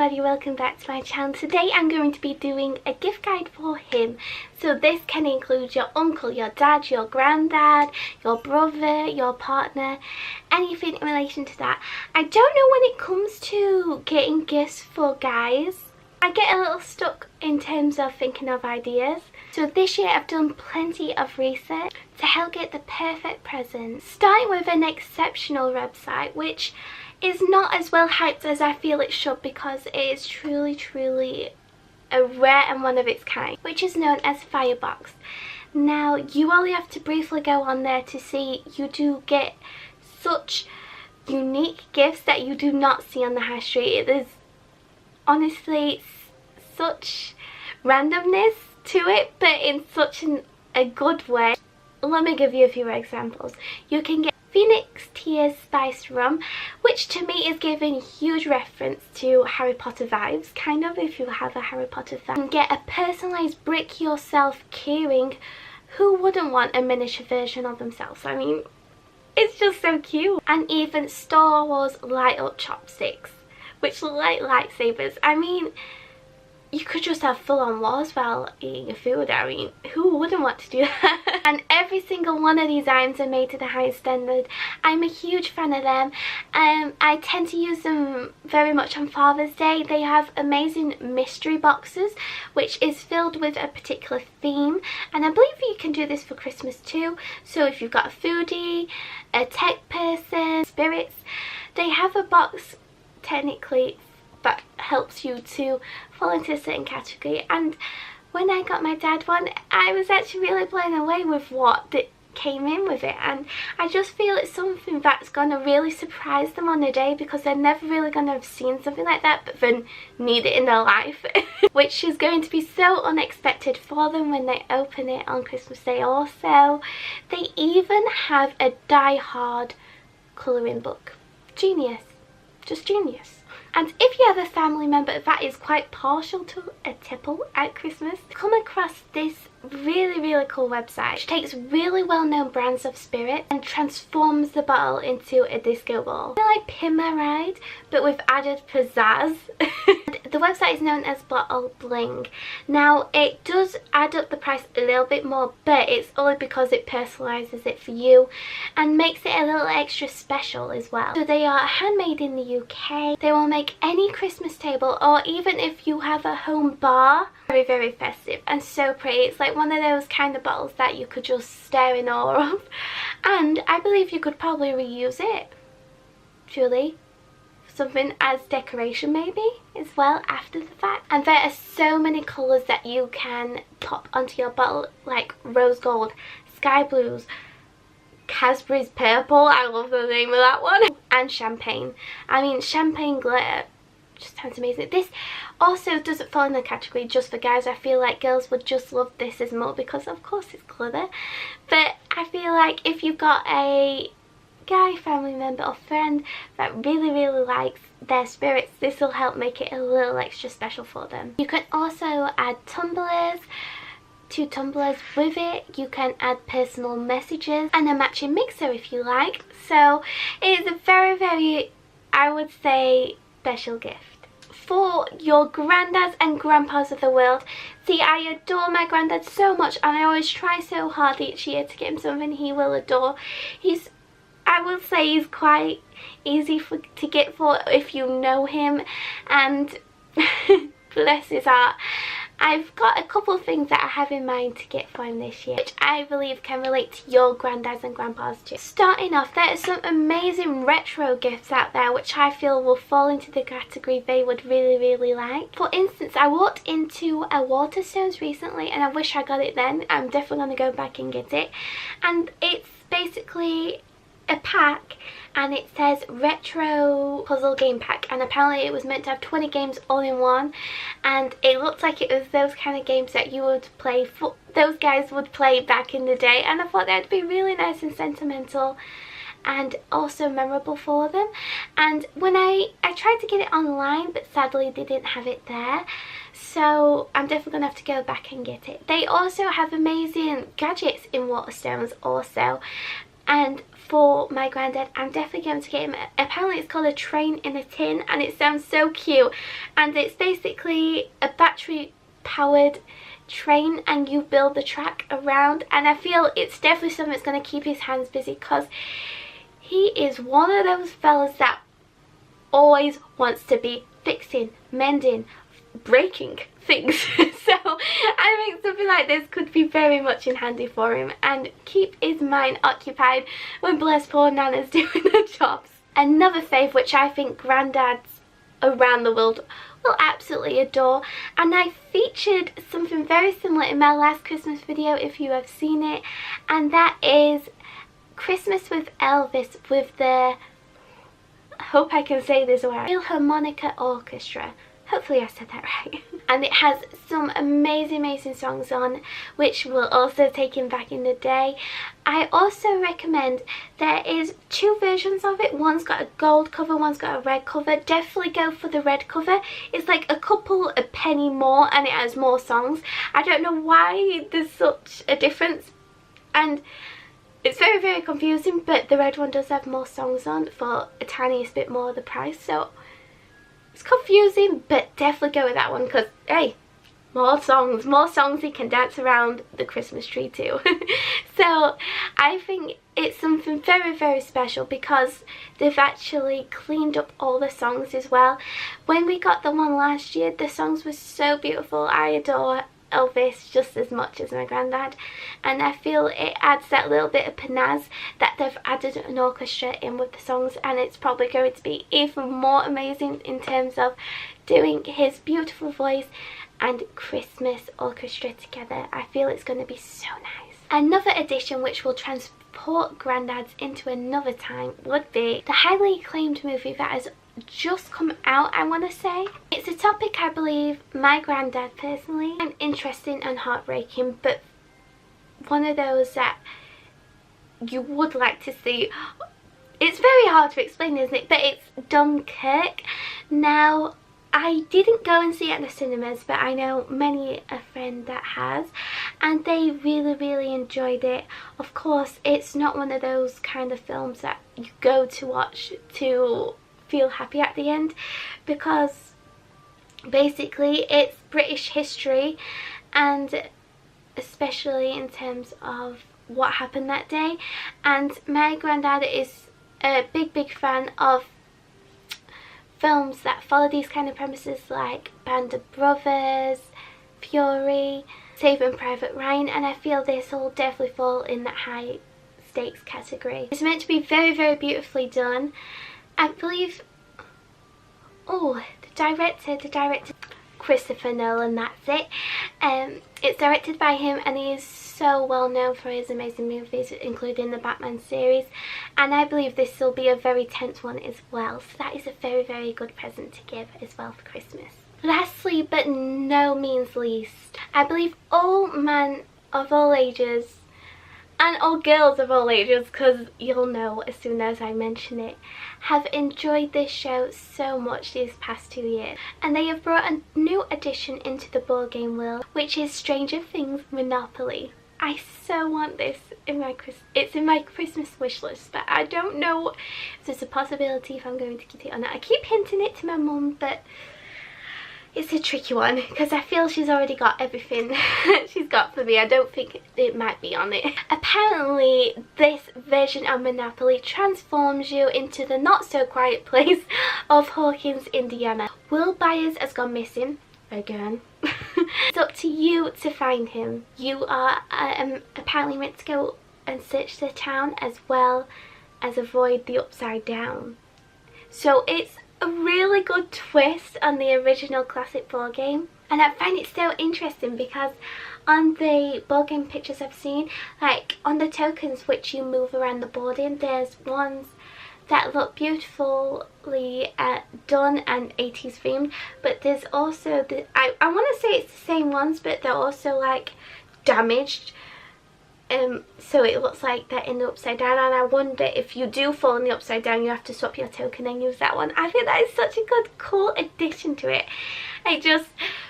everybody, welcome back to my channel. Today I'm going to be doing a gift guide for him. So this can include your uncle, your dad, your granddad, your brother, your partner, anything in relation to that. I don't know when it comes to getting gifts for guys. I get a little stuck in terms of thinking of ideas. So this year I've done plenty of research to help get the perfect present. Starting with an exceptional website which is not as well hyped as I feel it should, because it is truly a rare and one of its kind, which is known as Firebox. Now you only have to briefly go on there to see you do get such unique gifts that you do not see on the high street. There's honestly such randomness to it, but in such a good way. Let me give you a few examples. You can get Phoenix Tears Spiced Rum, which to me is giving huge reference to Harry Potter vibes, kind of, if you have a Harry Potter fan. You can get a personalised brick yourself keyring. Who wouldn't want a miniature version of themselves? I mean, it's just so cute. And even Star Wars light up chopsticks, which look like lightsabers. I mean, you could just have full-on wars while eating your food. I mean, who wouldn't want to do that? And every single one of these items are made to the highest standard. I'm a huge fan of them. I tend to use them very much on Father's Day. They have amazing mystery boxes, which is filled with a particular theme. And I believe you can do this for Christmas too. So if you've got a foodie, a tech person, spirits, they have a box technically that helps you to fall into a certain category. And when I got my dad one, I was actually really blown away with what came in with it, and I just feel it's something that's gonna really surprise them on the day, because they're never really gonna have seen something like that but then need it in their life which is going to be so unexpected for them when they open it on Christmas Day. Also, they even have a Die Hard colouring book. Genius, just genius. And if you have a family member that is quite partial to a tipple at Christmas, come across this really cool website which takes really well-known brands of spirit and transforms the bottle into a disco ball. Kind of like Pin My Ride, but with added pizzazz. The website is known as Bottle Bling. Now it does add up the price a little bit more, but it's only because it personalises it for you and makes it a little extra special as well. So they are handmade in the UK. They will make any Christmas table, or even if you have a home bar, very festive and so pretty. It's like one of those kind of bottles that you could just stare in awe of, and I believe you could probably reuse it, truly, something as decoration maybe as well after the fact. And there are so many colours that you can pop onto your bottle, like rose gold, sky blues, Casper's purple, I love the name of that one, and champagne. I mean, champagne glitter just sounds amazing. This also doesn't fall in the category just for guys. I feel like girls would just love this as more, because of course it's glitter, but I feel like if you've got a guy family member or friend that really likes their spirits, this will help make it a little extra special for them. You can also add tumblers, 2 tumblers with it. You can add personal messages and a matching mixer if you like. So it is a very, I would say, special gift for your granddads and grandpas of the world. See, I adore my granddad so much, and I always try so hard each year to get him something he will adore. I will say he's quite easy to get for if you know him, and bless his heart, I've got a couple of things that I have in mind to get for him this year, which I believe can relate to your granddads and grandpas too. Starting off, there are some amazing retro gifts out there which I feel will fall into the category they would really like. For instance, I walked into a Waterstones recently and I wish I got it then. I'm definitely going to go back and get it. And it's basically a pack, and it says retro puzzle game pack, and apparently it was meant to have 20 games all in one, and it looked like it was those kind of games that you would play, those guys would play back in the day, and I thought that'd be really nice and sentimental and also memorable for them. And when I tried to get it online, but sadly they didn't have it there, so I'm definitely gonna have to go back and get it. They also have amazing gadgets in Waterstones also, and for my granddad. I'm definitely going to get him, apparently it's called a train in a tin, and it sounds so cute, and it's basically a battery powered train and you build the track around, and I feel it's definitely something that's going to keep his hands busy, because he is one of those fellas that always wants to be fixing, mending, breaking things. So I think something like this could be very much in handy for him and keep his mind occupied when bless poor Nana's doing the jobs. Another fave which I think granddads around the world will absolutely adore, and I featured something very similar in my last Christmas video if you have seen it, and that is Christmas with Elvis with the, I hope I can say this right, Philharmonica Orchestra. Hopefully I said that right. And it has some amazing songs on, which will also take him back in the day. I also recommend, there is 2 versions of it. One's got a gold cover, one's got a red cover. Definitely go for the red cover. It's like a penny more, and it has more songs. I don't know why there's such a difference, and it's very confusing, but the red one does have more songs on for a tiniest bit more of the price, so it's confusing, but definitely go with that one, because hey, more songs he can dance around the Christmas tree too. So I think it's something very special, because they've actually cleaned up all the songs as well. When we got the one last year, the songs were so beautiful. I adore Elvis just as much as my granddad, and I feel it adds that little bit of pizzazz that they've added an orchestra in with the songs, and it's probably going to be even more amazing in terms of doing his beautiful voice and Christmas orchestra together. I feel it's going to be so nice. Another addition which will transport granddads into another time would be the highly acclaimed movie that has just come out, I want to say. It's a topic I believe my granddad personally finds interesting and heartbreaking, but one of those that you would like to see. It's very hard to explain, isn't it? But it's Dunkirk. Now, I didn't go and see it at the cinemas, but I know many a friend that has, and they really enjoyed it. Of course, it's not one of those kind of films that you go to watch to feel happy at the end, because basically it's British history, and especially in terms of what happened that day. And my granddad is a big fan of films that follow these kind of premises, like Band of Brothers, Fury, Saving Private Ryan, and I feel this will definitely fall in that high stakes category. It's meant to be very beautifully done. I believe, the director, Christopher Nolan, that's it. It's directed by him, and he is so well known for his amazing movies, including the Batman series, and I believe this will be a very tense one as well, so that is a very good present to give as well for Christmas. Lastly, but no means least, I believe all men of all ages and all girls of all ages, because you'll know as soon as I mention it, have enjoyed this show so much these past 2 years, and they have brought a new addition into the board game world, which is Stranger Things Monopoly. I so want this in my it's in my Christmas wish list, but I don't know if there's a possibility if I'm going to get it or not. I keep hinting it to my mum, but it's a tricky one, because I feel she's already got everything she's got for me. I don't think it might be on it. Apparently, this version of Monopoly transforms you into the not-so-quiet place of Hawkins, Indiana. Will Byers has gone missing again. It's up to you to find him. You are apparently meant to go and search the town, as well as avoid the Upside Down. So it's a really good twist on the original classic board game, and I find it so interesting because on the board game pictures I've seen, like on the tokens which you move around the board in, there's ones that look beautifully done and 80s themed, but there's also I want to say it's the same ones, but they're also like damaged, so it looks like they're in the Upside Down, and I wonder if you do fall in the Upside Down, you have to swap your token and use that one. I think that is such a good, cool addition to it.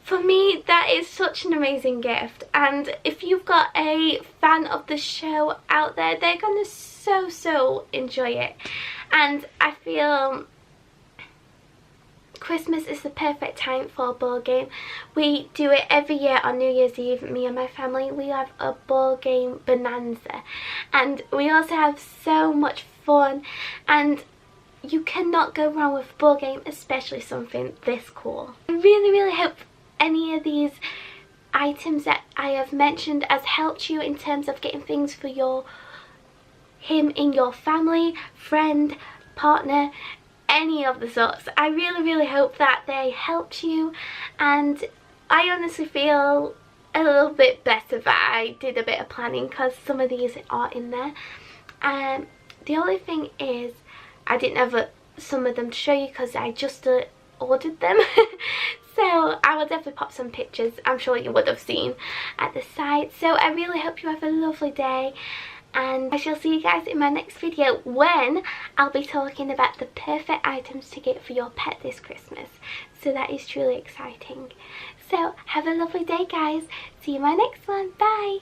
For me, that is such an amazing gift, and if you've got a fan of the show out there, they're going to so enjoy it. And I feel Christmas is the perfect time for a board game. We do it every year on New Year's Eve. Me and my family, we have a board game bonanza, and we also have so much fun, and you cannot go wrong with a board game, especially something this cool. I really hope any of these items that I have mentioned has helped you in terms of getting things for him in your family, friend, partner, any of the sorts. I really hope that they helped you, and I honestly feel a little bit better that I did a bit of planning, because some of these are in there. The only thing is I didn't have some of them to show you because I just ordered them. So I will definitely pop some pictures, I'm sure you would have seen, at the side. So I really hope you have a lovely day, and I shall see you guys in my next video, when I'll be talking about the perfect items to get for your pet this Christmas. So that is truly exciting. So have a lovely day, guys. See you in my next one. Bye.